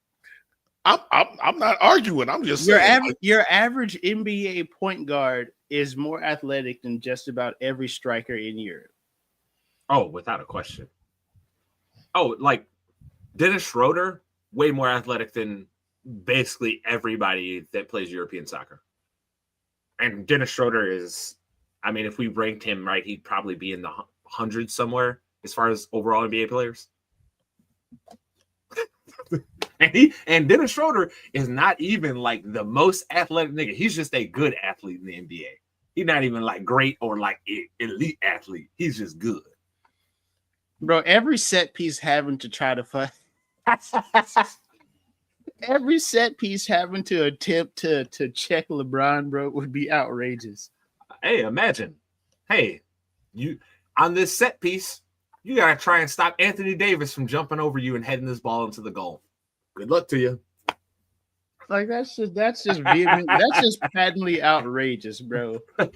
I'm not arguing. I'm just saying your average NBA point guard is more athletic than just about every striker in Europe. Oh, without a question. Oh, like Dennis Schroeder, way more athletic than basically everybody that plays European soccer. And Dennis Schroeder is, I mean, if we ranked him right, he'd probably be in the hundreds somewhere as far as overall NBA players. And Dennis Schroeder is not even like the most athletic nigga. He's just a good athlete in the NBA. He's not even like great or like elite athlete. He's just good. Bro, every set piece having to try to fight. Every set piece having to attempt to check LeBron, bro, would be outrageous. Hey, imagine. Hey, you on this set piece, you gotta try and stop Anthony Davis from jumping over you and heading this ball into the goal. Good luck to you. Like that's just vehement. That's just patently outrageous, bro. Oh,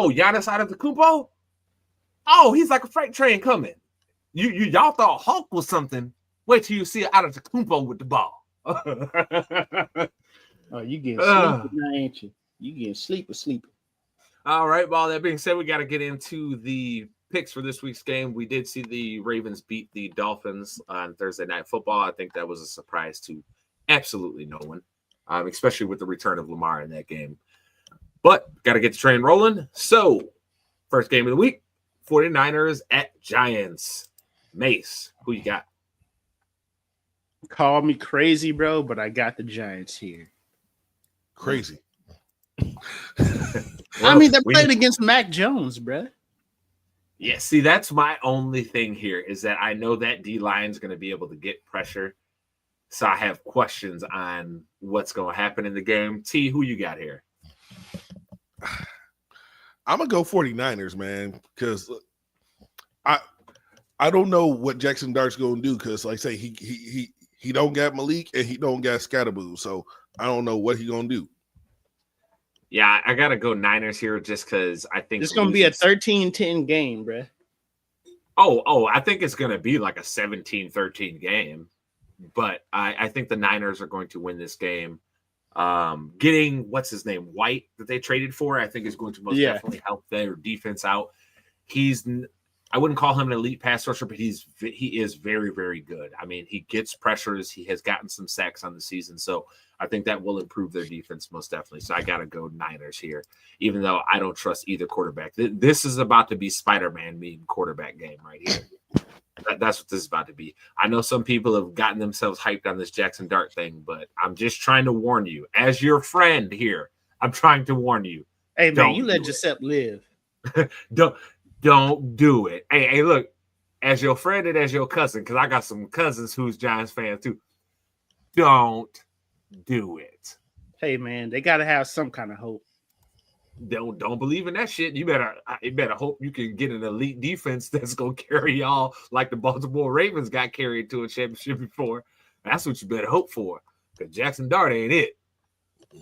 Giannis Antetokounmpo? Oh, he's like a freight train coming. Y'all thought Hulk was something. Wait till you see Antetokounmpo with the ball. Oh, you getting sleepy now, ain't you? You getting sleepy. All right, well, that being said, we got to get into the picks for this week's game. We did see the Ravens beat the Dolphins on Thursday Night Football. I think that was a surprise to absolutely no one, especially with the return of Lamar in that game. But got to get the train rolling. So, first game of the week, 49ers at Giants. Mace, who you got? Call me crazy, bro, but I got the Giants here. Crazy. I mean, they're playing against Mac Jones, bro. Yeah, see, that's my only thing here is that I know that D-line is going to be able to get pressure. So I have questions on what's going to happen in the game. T, who you got here? I'm going to go 49ers, man, because I don't know what Jackson Dart's going to do because, like I say, he don't got Malik and he don't got Scatterboo. So I don't know what he going to do. Yeah, I got to go Niners here just because I think it's going to be a 13-10 game, bro. Oh, I think it's going to be like a 17-13 game. But I think the Niners are going to win this game. Getting, what's his name, White, that they traded for, I think is going to most definitely help their defense out. I wouldn't call him an elite pass rusher, but he is very, very good. I mean, he gets pressures. He has gotten some sacks on the season, so I think that will improve their defense most definitely. So I got to go Niners here, even though I don't trust either quarterback. This is about to be Spider-Man meeting quarterback game right here. That's what this is about to be. I know some people have gotten themselves hyped on this Jackson Dart thing, but I'm just trying to warn you. As your friend here, I'm trying to warn you. Hey, man, you let Giuseppe live. Don't do it. Hey, look, as your friend and as your cousin, because I got some cousins who's Giants fans too. Don't do it. Hey, man, they got to have some kind of hope. Don't believe in that shit. You better hope you can get an elite defense that's gonna carry y'all like the Baltimore Ravens got carried to a championship before. That's what you better hope for. Because Jackson Dart ain't it.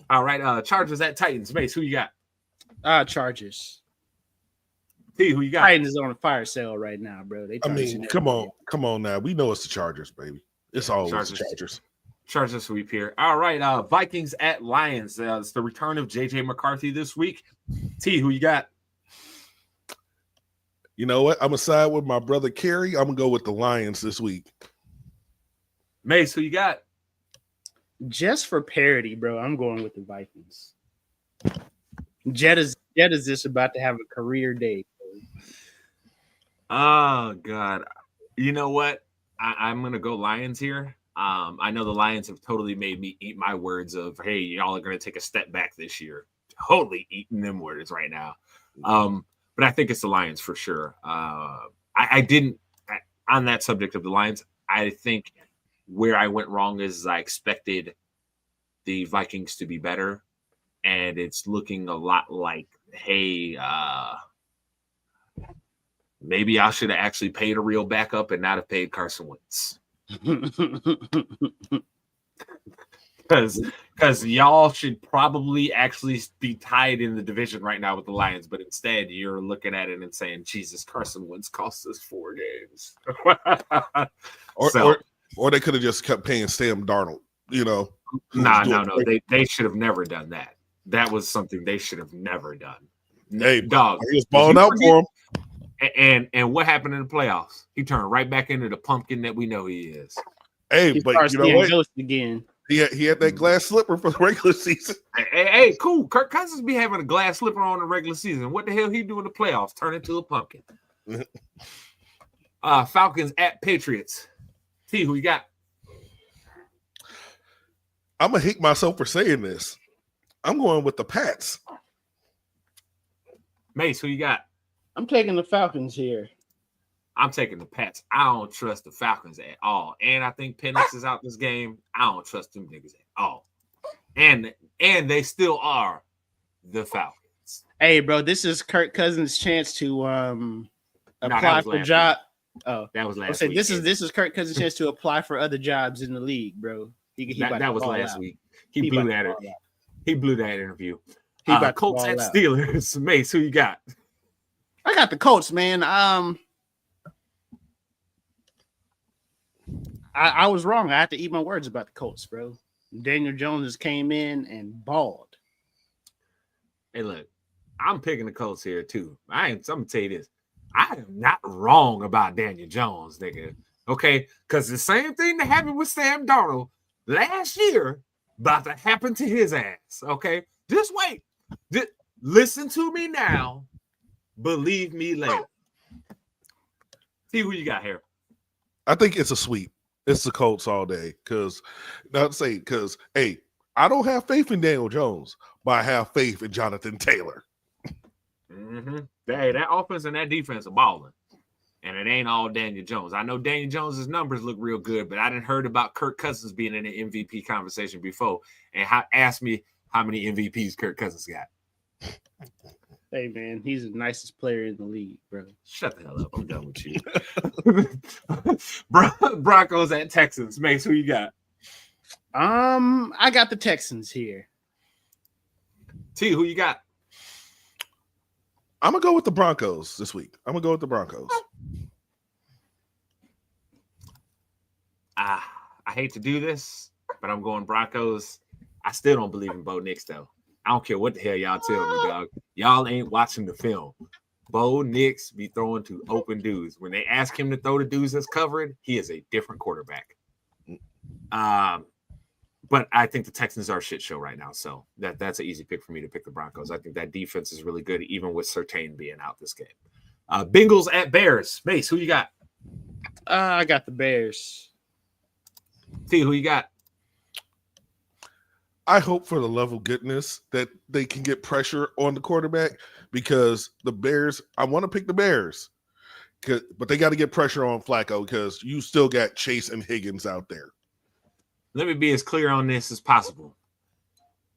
All right, Chargers at Titans. Mace, who you got? Chargers. T, who you got? Titans is on a fire sale right now, bro. Come on now. We know it's the Chargers, baby. It's always the Chargers. Chargers sweep here. All right, Vikings at Lions. It's the return of J.J. McCarthy this week. T, who you got? You know what? I'm going to side with my brother Kerry. I'm going to go with the Lions this week. Mace, who you got? Just for parity, bro, I'm going with the Vikings. Jet is just about to have a career day. Oh, God. You know what? I'm going to go Lions here. I know the Lions have totally made me eat my words of, hey, y'all are going to take a step back this year. Totally eating them words right now. But I think it's the Lions for sure. I didn't, on that subject of the Lions, I think where I went wrong is I expected the Vikings to be better. And it's looking a lot like, hey, maybe I should have actually paid a real backup and not have paid Carson Wentz. Because y'all should probably actually be tied in the division right now with the Lions, but instead you're looking at it and saying, Jesus, Carson Wentz cost us 4 games. or they could have just kept paying Sam Darnold, you know. No. They should have never done that. That was something they should have never done. Hey, dog, he was balling out for him. And what happened in the playoffs? He turned right back into the pumpkin that we know he is. Hey, but you know what? Ghost again. He had that glass slipper for the regular season. Hey, cool. Kirk Cousins be having a glass slipper on the regular season. What the hell he do in the playoffs? Turn into a pumpkin. Falcons at Patriots. T, who you got? I'm going to hate myself for saying this. I'm going with the Pats. Mace, who you got? I'm taking the Falcons here. I'm taking the Pats. I don't trust the Falcons at all. And I think Penix is out this game. I don't trust them niggas at all. And they still are the Falcons. Hey, bro, this is Kirk Cousins' chance to apply for a job. Oh, that was last week. This is Kirk Cousins' chance to apply for other jobs in the league, bro. That was last week. He blew that interview. Colts at Steelers. Mace, who you got? I got the Colts, man. I was wrong. I had to eat my words about the Colts, bro. Daniel Jones came in and balled. Hey, look, I'm picking the Colts here too. I'm gonna tell you this. I am not wrong about Daniel Jones, nigga. Okay, because the same thing that happened with Sam Darnold last year about to happen to his ass. Okay, just wait. Listen to me now. Believe me later. See who you got here. I think it's a sweep. It's the Colts all day. Because hey, I don't have faith in Daniel Jones, but I have faith in Jonathan Taylor. Mm-hmm. Hey, that offense and that defense are balling. And it ain't all Daniel Jones. I know Daniel Jones's numbers look real good, but I didn't heard about Kirk Cousins being in an MVP conversation before. And asked me how many MVPs Kirk Cousins got. Hey, man, he's the nicest player in the league, bro. Shut the hell up. I'm done with you. Broncos at Texans. Mace, who you got? I got the Texans here. T, who you got? I'm going to go with the Broncos this week. I'm going to go with the Broncos. I hate to do this, but I'm going Broncos. I still don't believe in Bo Nix, though. I don't care what the hell y'all tell me, dog. Y'all ain't watching the film. Bo Nix be throwing to open dudes. When they ask him to throw to dudes that's covered, he is a different quarterback. But I think the Texans are a shit show right now. So that's an easy pick for me to pick the Broncos. I think that defense is really good, even with Surtain being out this game. Bengals at Bears. Mace, who you got? I got the Bears. T, who you got? I hope for the love of goodness that they can get pressure on the quarterback because the Bears, I want to pick the Bears, but they got to get pressure on Flacco because you still got Chase and Higgins out there. Let me be as clear on this as possible.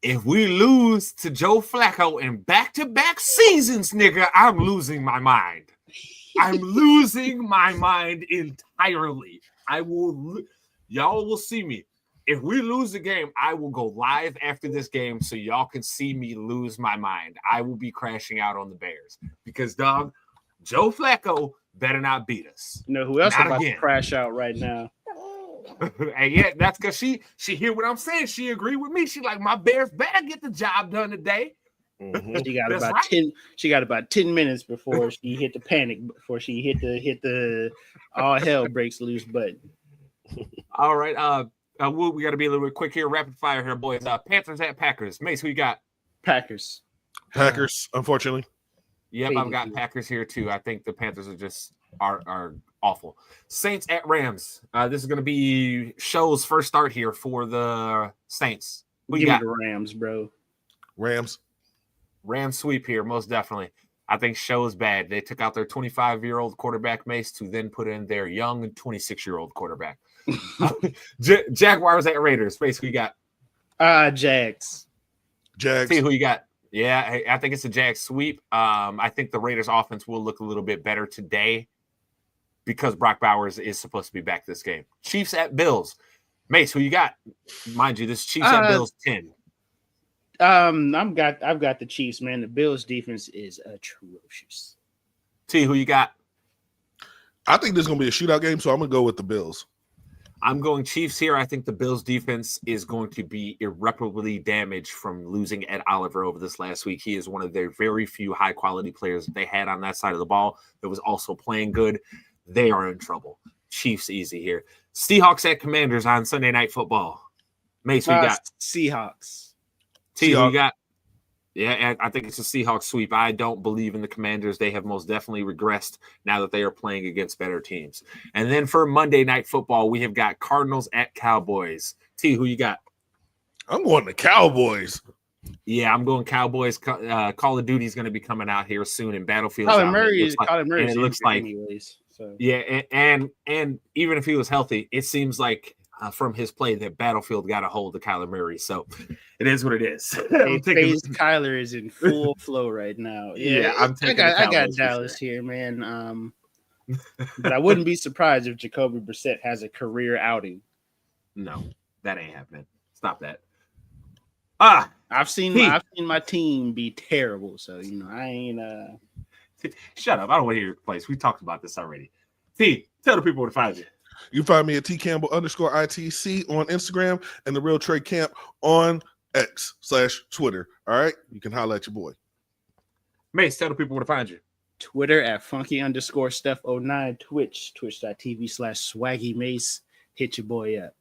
If we lose to Joe Flacco in back-to-back seasons, nigga, I'm losing my mind. I'm losing my mind entirely. Y'all will see me. If we lose the game, I will go live after this game so y'all can see me lose my mind. I will be crashing out on the Bears because, dog, Joe Flacco better not beat us. You know who else Not about again. to crash out right now? And yeah, that's because she hear what I'm saying. She agree with me. She like, my Bears better get the job done today. Mm-hmm. She got That's about right. 10. She got about 10 minutes before she hit the panic. Before she hit the all hell breaks loose button. All right. We got to be a little bit quick here. Rapid fire here, boys. Panthers at Packers. Mace, who you got? Packers. Packers, unfortunately. Yep, I've got Packers here too. I think the Panthers are just are awful. Saints at Rams. This is going to be Show's first start here for the Saints. Who you Give me got? the Rams, bro. Rams. Rams sweep here, most definitely. I think Show is bad. They took out their 25-year-old quarterback, Mace, to then put in their young 26-year-old quarterback. Jaguars at Raiders. Mace, who you got? Jags. See who you got. Yeah, I think it's a Jags sweep. I think the Raiders offense will look a little bit better today because Brock Bowers is supposed to be back this game. Chiefs at Bills. Mace, who you got? Mind you, this Chiefs at Bills 10. I've got the Chiefs, man. The Bills defense is atrocious. T, who you got? I think this is going to be a shootout game, so I'm going to go with the Bills. I'm going Chiefs here. I think the Bills defense is going to be irreparably damaged from losing Ed Oliver over this last week. He is one of their very few high quality players that they had on that side of the ball that was also playing good. They are in trouble. Chiefs easy here. Seahawks at Commanders on Sunday Night Football. Mace, who you got? Seahawks. T, who you got? Yeah, I think it's a Seahawks sweep. I don't believe in the Commanders. They have most definitely regressed now that they are playing against better teams. And then for Monday Night Football, we have got Cardinals at Cowboys. T, who you got? I'm going to Cowboys. Yeah, I'm going Cowboys. Call of Duty is going to be coming out here soon, and Battlefield's Colin out. Murray It is looks Colin Murray. and it looks like anyways. So. Yeah, and even if he was healthy, it seems like from his play that Battlefield got a hold of Kyler Murray. So it is what it is. Kyler is in full flow right now. Yeah, I got Dallas here, man. But I wouldn't be surprised if Jacoby Brissett has a career outing. No, that ain't happening. Stop that. I've seen my team be terrible, so I ain't. Shut up! I don't want to hear your place. We talked about this already. T, tell the people where to find you. You find me at @TCampbell_ITC on Instagram and the Real Trey Camp on X/Twitter. All right, you can holler at your boy. Mace, tell the people where to find you. Twitter at funky_Steph09, twitch.tv/swaggymace. Hit your boy up.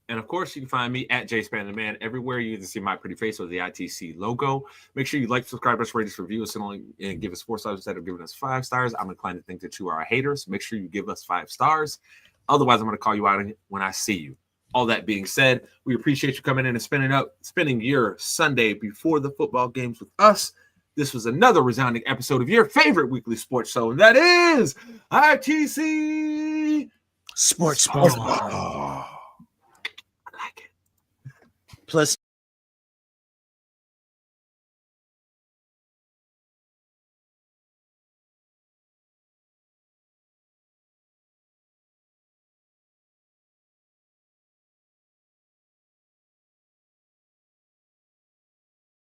And of course, you can find me at JSpanTheMan everywhere. You either see my pretty face or the ITC logo. Make sure you like, subscribe, rate us, review us, and give us 4 stars instead of giving us 5 stars. I'm inclined to think that you are haters. Make sure you give us 5 stars. Otherwise, I'm going to call you out when I see you. All that being said, we appreciate you coming in and spending your Sunday before the football games with us. This was another resounding episode of your favorite weekly sports show, and that is ITC Sportsball. I like it. Plus